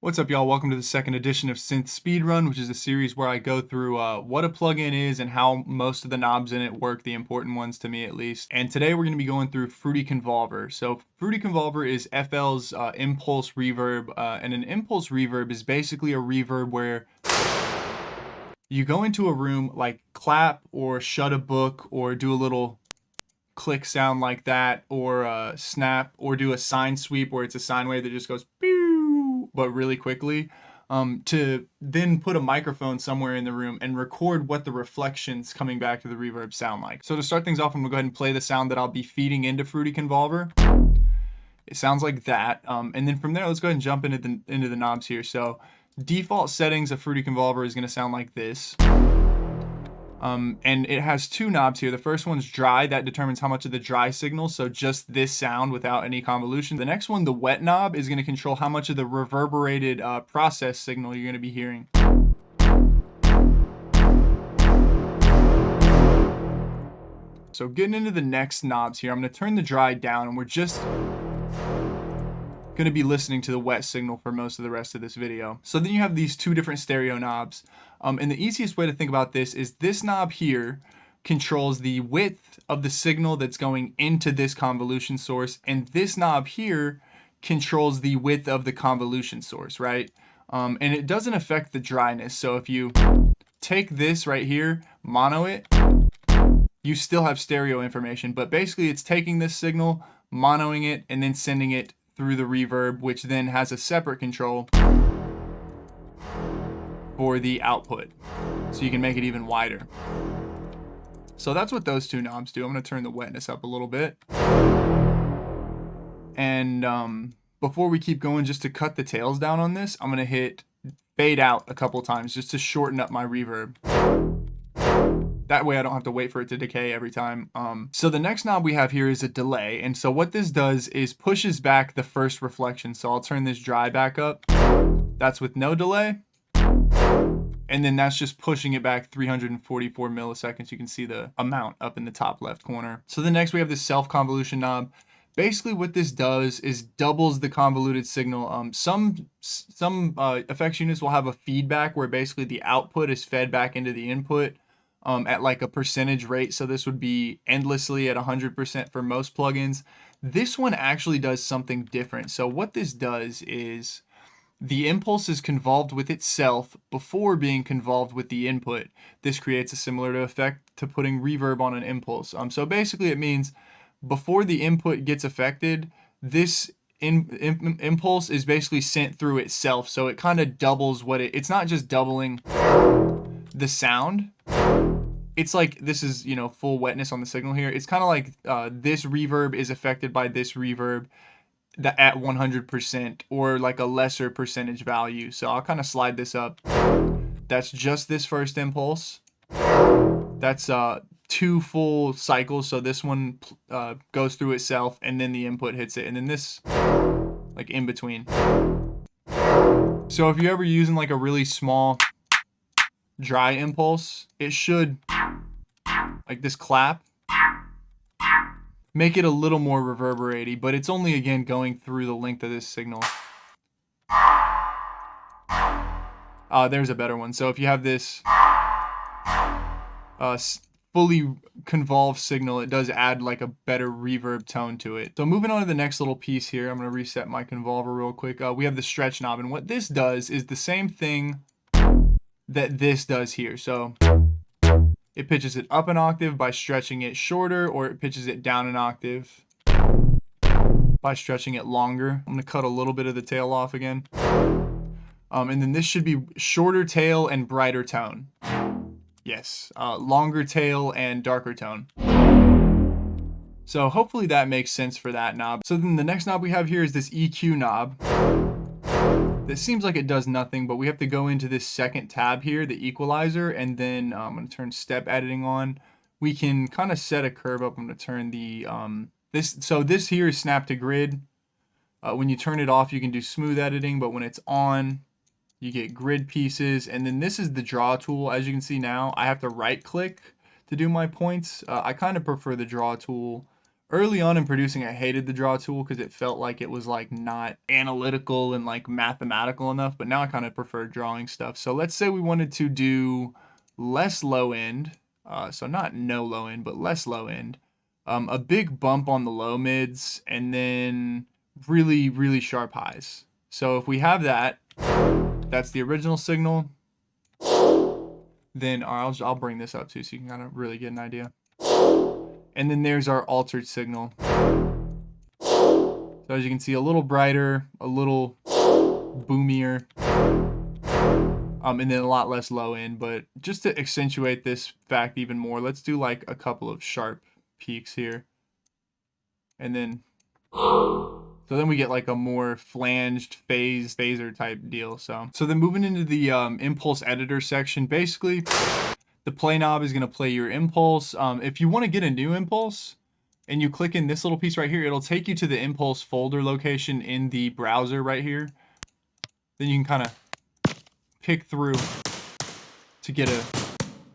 What's up, y'all? Welcome to the second edition of Synth Speedrun, which is a series where I go through what a plugin is and how most of the knobs in it work, the important ones to me at least. And today we're going to be going through Fruity Convolver. So Fruity Convolver is FL's impulse reverb, and an impulse reverb is basically a reverb where you go into a room, like clap or shut a book or do a little click sound like that, or snap, or do a sine sweep where it's a sine wave that just goes pew, but really quickly, to then put a microphone somewhere in the room and record what the reflections coming back to the reverb sound like. So to start things off, I'm gonna go ahead and play the sound that I'll be feeding into Fruity Convolver. It sounds like that, and then from there, let's go ahead and jump into the knobs here. So default settings of Fruity Convolver is gonna sound like this. And it has two knobs here. The first one's dry. That determines how much of the dry signal, so just this sound without any convolution. The next one, the wet knob, is going to control how much of the reverberated process signal you're going to be hearing. So getting into the next knobs here, I'm going to turn the dry down, and we're just going to be listening to the wet signal for most of the rest of this video. So then you have these two different stereo knobs. And the easiest way to think about this is this knob here controls the width of the signal that's going into this convolution source, and this knob here controls the width of the convolution source, right? And it doesn't affect the dryness. So if you take this right here, mono it, you still have stereo information, but basically it's taking this signal, monoing it, and then sending it through the reverb, which then has a separate control for the output, so you can make it even wider. So that's what those two knobs do. I'm going to turn the wetness up a little bit. And before we keep going, just to cut the tails down on this, I'm going to hit fade out a couple times just to shorten up my reverb. That way I don't have to wait for it to decay every time. So the next knob we have here is a delay. And so what this does is pushes back the first reflection. So I'll turn this dry back up. That's with no delay. And then that's just pushing it back 344 milliseconds. You can see the amount up in the top left corner. So then next we have this self-convolution knob. Basically what this does is doubles the convoluted signal. Some effects units will have a feedback where basically the output is fed back into the input at like a percentage rate. So this would be endlessly at 100% for most plugins. This one actually does something different. So what this does is the impulse is convolved with itself before being convolved with the input. This creates a similar effect to putting reverb on an impulse. So basically it means before the input gets affected, this impulse is basically sent through itself. So it kind of doubles what it's not just doubling the sound. It's like, this is, you know, full wetness on the signal here. It's kind of like this reverb is affected by this reverb that at 100% or like a lesser percentage value. So I'll kind of slide this up. That's just this first impulse. That's two full cycles. So this one goes through itself and then the input hits it. And then this like in between. So if you're ever using like a really small dry impulse, it should, like this clap, make it a little more reverberating, but it's only, again, going through the length of this signal. There's a better one. So if you have this fully convolved signal, it does add like a better reverb tone to it. So moving on to the next little piece here, I'm going to reset my convolver real quick. We have the stretch knob, and what this does is the same thing that this does here. So it pitches it up an octave by stretching it shorter, or it pitches it down an octave by stretching it longer. I'm going to cut a little bit of the tail off again. And then this should be shorter tail and brighter tone. Yes, longer tail and darker tone. So hopefully that makes sense for that knob. So then the next knob we have here is this EQ knob. It seems like it does nothing, but we have to go into this second tab here, the equalizer, and then I'm going to turn step editing on. We can kind of set a curve up. I'm going to turn the this here is snap to grid. When you turn it off, you can do smooth editing, but when it's on, you get grid pieces. And then this is the draw tool. As you can see now, I have to right click to do my points. I kind of prefer the draw tool Early on in producing, I hated the draw tool because it felt like it was like not analytical and like mathematical enough, but now I kind of prefer drawing stuff. So let's say we wanted to do less low end, so not no low end, but less low end, a big bump on the low mids, and then really, really sharp highs. So if we have that, that's the original signal. Then I'll bring this up too so you can kind of really get an idea. And then there's our altered signal. So as you can see, a little brighter, a little boomier, and then a lot less low end. But just to accentuate this fact even more, let's do like a couple of sharp peaks here. And then, so then we get like a more flanged phaser type deal. So then moving into the impulse editor section, basically, the play knob is going to play your impulse. If you want to get a new impulse and you click in this little piece right here, it'll take you to the impulse folder location in the browser right here. Then you can kind of pick through to get a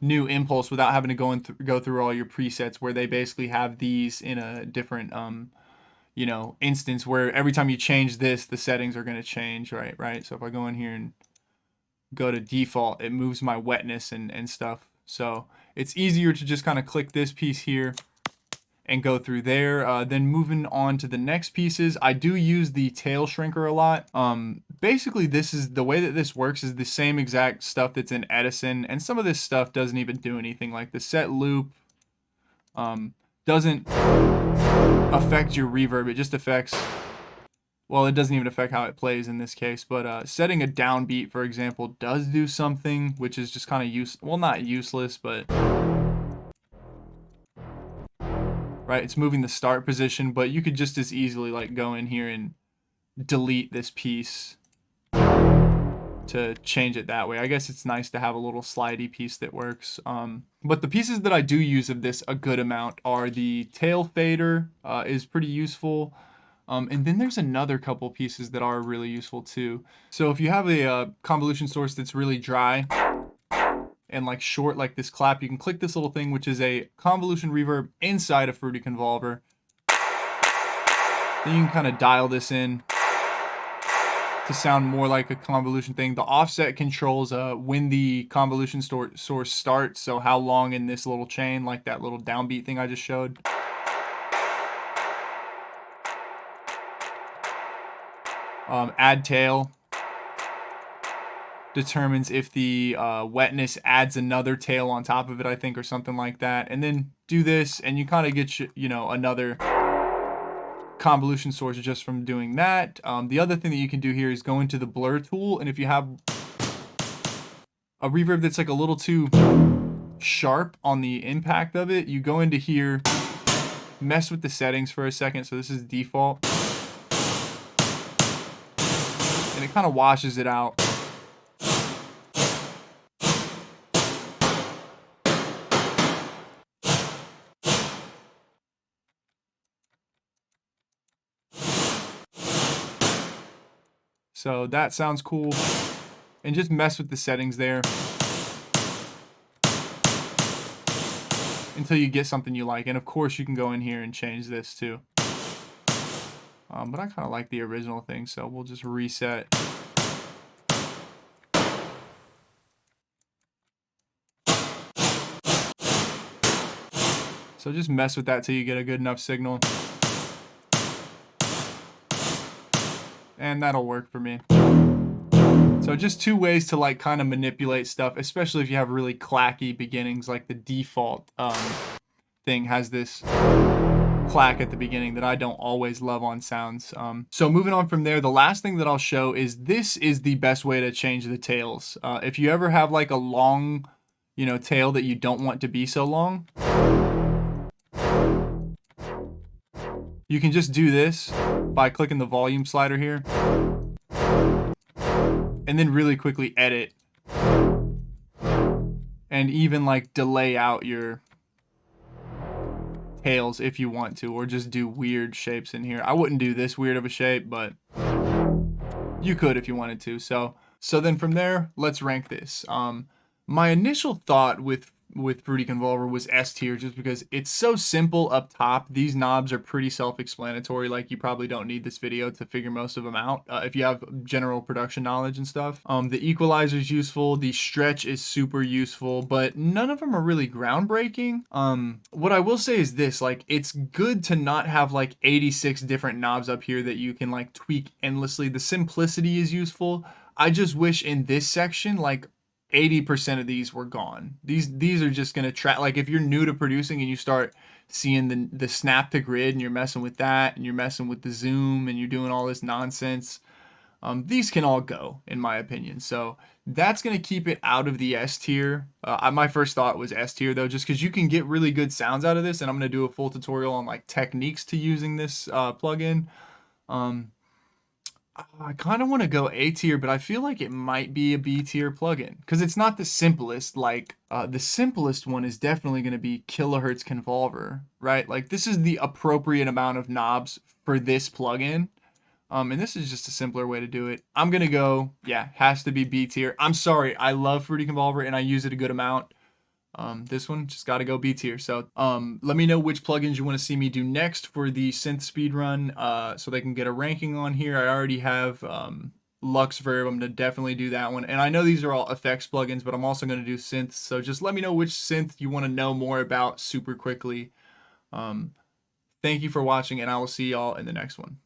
new impulse without having to go through all your presets, where they basically have these in a different you know, instance where every time you change this, the settings are going to change, right? So if I go in here and go to default, it moves my wetness and stuff. So it's easier to just kind of click this piece here and go through there. Then moving on to the next pieces, I do use the tail shrinker a lot. Basically, this is the way that this works is the same exact stuff that's in Edison, and some of this stuff doesn't even do anything. Like the set loop doesn't affect your reverb. It just affects, well, it doesn't even affect how it plays in this case, but setting a downbeat, for example, does do something, which is just kind of well, not useless, but right, it's moving the start position, but you could just as easily like go in here and delete this piece to change it that way. I guess it's nice to have a little slidey piece that works. But the pieces that I do use of this a good amount are the tail fader, is pretty useful. And then there's another couple pieces that are really useful too. So if you have a convolution source that's really dry and like short, like this clap, you can click this little thing, which is a convolution reverb inside a Fruity Convolver. Then you can kind of dial this in to sound more like a convolution thing. The offset controls when the convolution source starts, so how long in this little chain, like that little downbeat thing I just showed. Add tail determines if the wetness adds another tail on top of it, I think, or something like that. And then do this, and you kind of get, you know, another convolution source just from doing that. The other thing that you can do here is go into the blur tool, and if you have a reverb that's like a little too sharp on the impact of it, you go into here, mess with the settings for a second. So this is default, and it kind of washes it out. So that sounds cool. And just mess with the settings there until you get something you like. And of course you can go in here and change this too. But I kind of like the original thing, so we'll just reset. So just mess with that till you get a good enough signal. And that'll work for me. So just two ways to like kind of manipulate stuff, especially if you have really clacky beginnings. Like the default thing has this clack at the beginning that I don't always love on sounds. So moving on from there, the last thing that I'll show is this is the best way to change the tails. If you ever have like a long, you know, tail that you don't want to be so long, you can just do this by clicking the volume slider here and then really quickly edit and even like delay out your tails if you want to, or just do weird shapes in here. I wouldn't do this weird of a shape, but you could if you wanted to. So then from there, let's rank this. My initial thought with with Fruity Convolver was S tier, just because it's so simple up top. These knobs are pretty self-explanatory. Like, you probably don't need this video to figure most of them out if you have general production knowledge and stuff. The equalizer is useful. The stretch is super useful, but none of them are really groundbreaking. What I will say is this, like, it's good to not have like 86 different knobs up here that you can like tweak endlessly. The simplicity is useful. I just wish in this section, like, 80% of these were gone. These are just gonna track. Like, if you're new to producing and you start seeing the snap to grid and you're messing with that and you're messing with the zoom and you're doing all this nonsense, these can all go, in my opinion. So that's gonna keep it out of the S tier. My first thought was S tier though, just because you can get really good sounds out of this, and I'm gonna do a full tutorial on like techniques to using this plugin. I kind of want to go A tier, but I feel like it might be a B tier plugin because it's not the simplest. Like, the simplest one is definitely going to be Kilohertz Convolver, right? Like, this is the appropriate amount of knobs for this plugin. And this is just a simpler way to do it. I'm going to go, yeah, has to be B tier. I'm sorry. I love Fruity Convolver and I use it a good amount. This one just got to go B tier. So let me know which plugins you want to see me do next for the synth speedrun, so they can get a ranking on here. I already have Lux Verb. I'm going to definitely do that one. And I know these are all effects plugins, but I'm also going to do synths. So just let me know which synth you want to know more about super quickly. Thank you for watching, and I will see y'all in the next one.